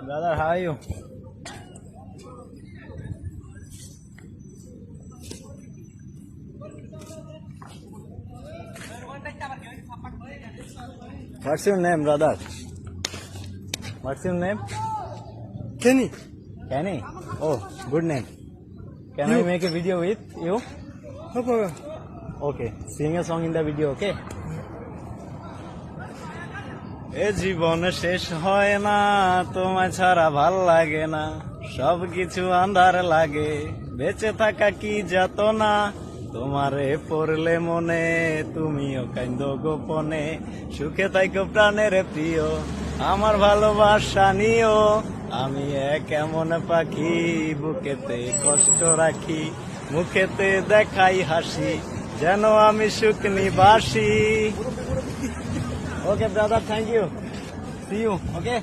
Brother, how are you? What's your name, brother? What's your name? Kenny. Kenny? Oh, good name. Can I make a video with you? No problem. Okay, sing a song in the video, okay? এ জীবন শেষ হয় না, তোমায় ছাড়া ভাল লাগে না, সব কিছু আন্ধার লাগে, বেঁচে থাকা কি যাতনা, তোমারে পড়লে মনে, তুমিও কাইন্দো গোপনে, সুখে থাইকো প্রাণের প্রিয়, আমার ভালোবাসা নিও, আমি এক এমন পাখি, বুকেতে কষ্ট রাখি, মুখেতে দেখাই হাসি, যেন আমি সুখ নিবাসী। Okay, brother, thank you. See you, okay?